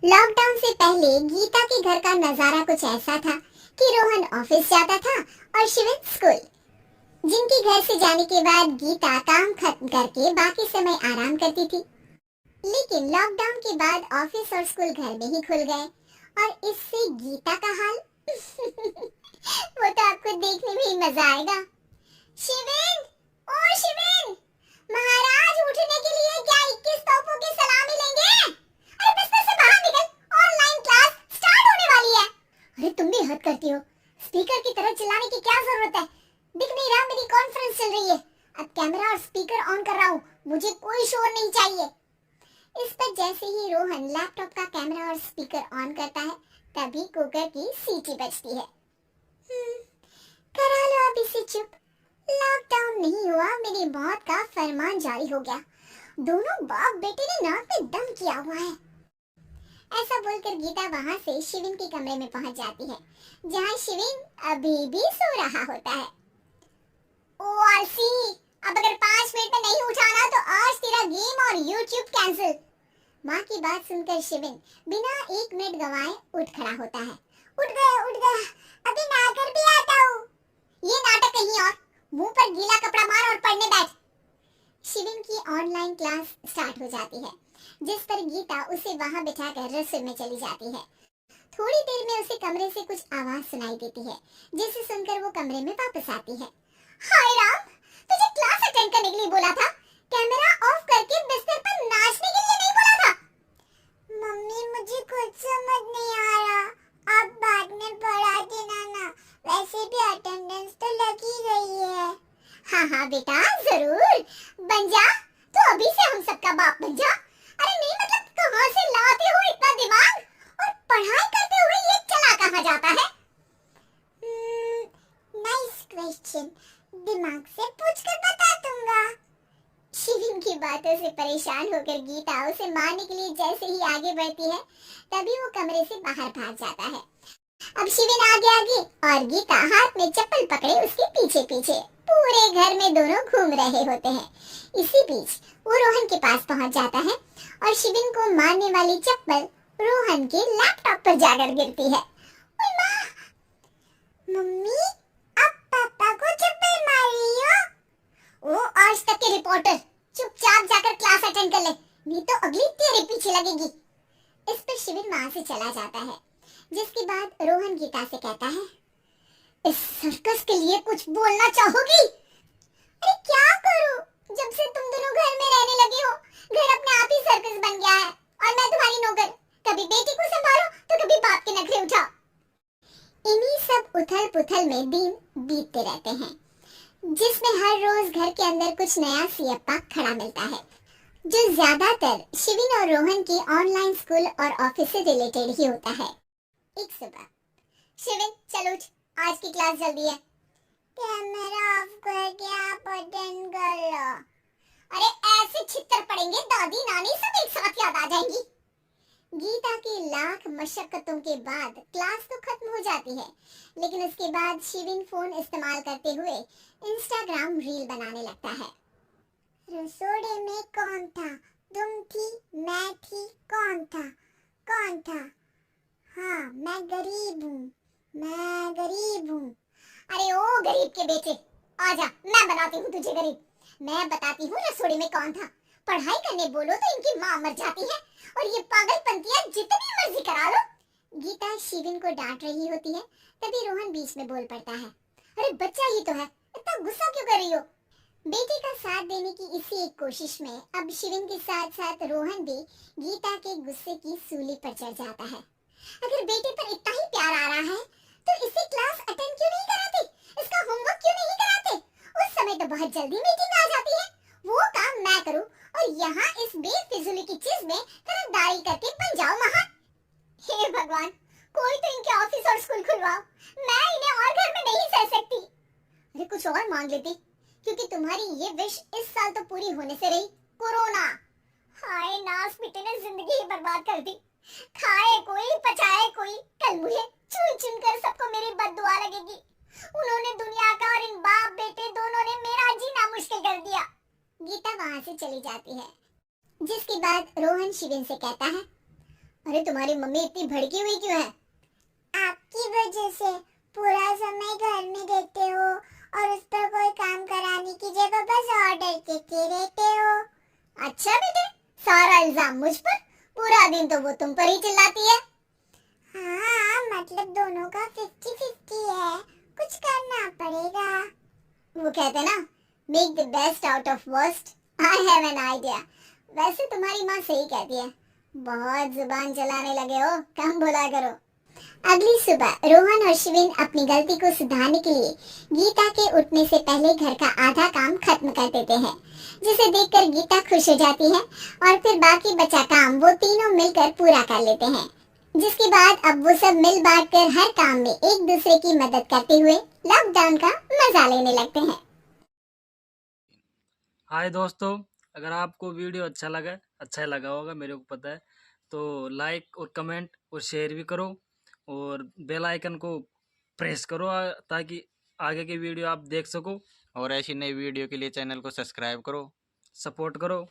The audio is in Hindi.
लॉकडाउन से पहले गीता के घर का नजारा कुछ ऐसा था कि रोहन ऑफिस जाता था और शिविन स्कूल। जिनके घर से जाने के बाद गीता काम खत्म करके बाकी समय आराम करती थी। लेकिन लॉकडाउन के बाद ऑफिस और स्कूल घर में ही खुल गए और इससे गीता का हाल वो तो आपको देखने में ही मजा आएगा। शिविन, ओ शिविन, महाराज उठने के लिए क्या 21 तोपों की सलामी लेंगे? अरे बिस्तर से बाहर निकल, ऑनलाइन क्लास स्टार्ट होने वाली है। अरे तुम भी हद करती हो, स्पीकर की तरह चिल्लाने की क्या जरूरत है? दिख नहीं रहा मेरी कॉन्फ्रेंस चल रही है। अब कैमरा और स्पीकर ऑन कर रहा हूँ, मुझे कोई शोर नहीं चाहिए। इस पर जैसे ही रोहन लैपटॉप का कैमरा और स्पीकर ऑन करता है तभी कुकर की सीटी बजती है। करा लो अब इसे चुप। लॉकडाउन नहीं हुआ, मेरी मौत का फरमान जारी हो गया। दोनों बाप बेटे ने नाक में दम किया हुआ है। ऐसा बोलकर गीता वहां से शिविन के कमरे में पहुंच जाती है, जहां शिविन अभी भी सो रहा होता है। ओ आरसी, अब अगर 5 मिनट में नहीं उठाना तो आज तेरा गेम और यूट्यूब कैंसिल। माँ की बात सुनकर शिविन बिना 1 मिनट गंवाए उठ खड़ा होता है। उठ गया, अभी नहाकर भी आता हूँ। ये नाटक कहीं और, मुंह पर गीला कपड़ा मार और पढ़ने बैठ। शिविन की ऑनलाइन क्लास स्टार्ट हो जाती है, जिस पर गीता उसे वहां बिठाकर रसोई में चली जाती है। थोड़ी देर में उसे कमरे से कुछ आवाज सुनाई देती है, जिसे सुनकर वो कमरे में वापस आती है। हाय राम, तुझे क्लास अटेंड करने के लिए बोला था, कैमरा ऑफ करके बिस्तर पर नाचने के लिए नहीं बोला था। मम्मी मुझे कुछ समझ नहीं आ रहा, आप बाद में पढ़ा देना ना, वैसे भी अटेंडेंस तो लगी गई है। हाँ हाँ बेटा, जरूर बन जा, तो अभी से हम सबका बाप बन जा। अरे नहीं मतलब कहाँ से लाते हो इतना दिमाग, और पढ़ाई करते हुए ये चला कहाँ जाता है? नाइस क्वेश्चन, दिमाग से पूछ कर बता दूंगा। शिविन की बातों से परेशान होकर गीता उसे मारने के लिए जैसे ही आगे बढ़ती है तभी वो कमरे से बाहर भाग जाता है। अब शिविन आगे और गीता हाथ में चप्पल पकड़े उसके पीछे पीछे पूरे घर में दोनों घूम रहे होते हैं। इसी बीच वो रोहन के पास पहुंच जाता है और शिविन को मारने वाली चप्पल रोहन के लैपटॉप पर जाकर गिरती है। ओए माँ! मम्मी, अब पापा को चप्पल मार रही हो? ओ आज तक के रिपोर्टर, चुपचाप जाकर क्लास अटेंड कर ले, नहीं तो अगली तेरे पीछे लगेगी। इस पर शिविन वहां से चला जाता है, जिसके बाद रोहन गीता से कहता है, इस सर्कस के लिए कुछ बोलना चाहोगी? अरे क्या करूं, जब से तुम दोनों घर में रहने लगे हो, घर अपने आप ही सर्कस बन गया है और मैं तुम्हारी नौकर, कभी बेटी को संभालो तो कभी बाप के नखरे उठाओ। इन्हीं सब उथल पुथल में दिन बीतते रहते हैं, जिसमें हर रोज घर के अंदर कुछ नया सियप्पा खड़ा मिलता है, जो ज्यादातर शिविन और रोहन की ऑनलाइन स्कूल और ऑफिस से रिलेटेड ही होता है। एक सुबह, शिविन चल उठ, आज की क्लास जल्दी है। कैमरा ऑफ करके आप अटेंड कर लो। अरे ऐसे छितर पड़ेंगे, दादी नानी सब एक साथ याद आ जाएंगी। गीता की लाख मशक्कतों के बाद क्लास तो खत्म हो जाती है, लेकिन उसके बाद शिविन फोन इस्तेमाल करते हुए इंस्टाग्राम रील बनाने लगता है। रसोड़े में कौन था? तुम थी, मैं थी, कौन था? कौन था? हाँ मैं गरीब हूँ। अरे ओ गरीब के बेटे, आजा, मैं बनाती हूँ तुझे गरीब। मैं बताती हूँ रसोड़े में कौन था। पढ़ाई करने बोलो तो इनकी माँ मर जाती है, और ये पागलपंतियाँ जितनी मर्जी करा लो। गीता शिविन को डांट रही होती है, तभी रोहन बीच में बोल पड़ता है। अरे बच्चा ही तो है, इतना गुस्सा क्यों कर रही हो? बेटे का साथ देने की इसी एक कोशिश में अब शिविन के साथ साथ रोहन भी गीता के गुस्से की सूली पर चढ़ जाता है। अगर बेटे पर इतना ही प्यार आ रहा है तो इसे क्लास अटेंड क्यों नहीं कराते? इसका होमवर्क क्यों नहीं कराते? उस समय तो बहुत जल्दी मीटिंग आ जाती है, वो काम मैं करूं और यहाँ इस बेफिजूली की चीज में तरफदारी करके बन जाओ महान। हे भगवान, कोई तो इनके ऑफिस और स्कूल खुलवाओ, मैं इन्हें और घर में नहीं सह सकती। अरे कुछ और मांग लेती, क्योंकि तुम्हारी ये विश इस साल तो पूरी होने से रही, कोरोना। हाय नास बेटे ने जिंदगी ही बर्बाद कर दी। खाए कोई पचाए कोई, कल मुझे चुन चुन कर सबको मेरी बद्दुआ लगेगी। उन्होंने दुनिया का और इन बाप बेटे दोनों ने मेरा जीना मुश्किल कर दिया। गीता वहां से चली जाती है, जिसके बाद रोहन शिविन से कहता है, अरे तुम्हारी मम्मी इतनी भड़की हुई क्यों है? आपकी वजह से। पूरा समय घर में रहते हो और उस पर कोई काम कराने की जगह बस ऑर्डर देते रहते हो। अच्छा बेटे, सारा इल्जाम मुझ पर? पूरा दिन तो वो तुम पर ही चिल्लाती है। हाँ, मतलब दोनों का 50-50 है, कुछ करना पड़ेगा। वो कहते ना, make the best out of worst. I have an idea. वैसे तुम्हारी माँ सही कहती है, बहुत जुबान चलाने लगे हो, कम बोला करो। अगली सुबह रोहन और शिविन अपनी गलती को सुधारने के लिए गीता के उठने से पहले घर का आधा काम खत्म कर देते हैं, जिसे देखकर गीता खुश हो जाती है और फिर बाकी बचा काम वो तीनों मिलकर पूरा कर लेते हैं। जिसके बाद अब वो सब मिल बांट कर हर काम में एक दूसरे की मदद करते हुए लॉकडाउन का मजा लेने लगते हैं। हाय दोस्तों, अगर आपको वीडियो अच्छा लगा होगा, मेरे को पता है, तो लाइक और कमेंट और शेयर भी करो और बेल आइकन को प्रेस करो ताकि आगे की वीडियो आप देख सको। और ऐसी नई वीडियो के लिए चैनल को सब्सक्राइब करो। सपोर्ट करो।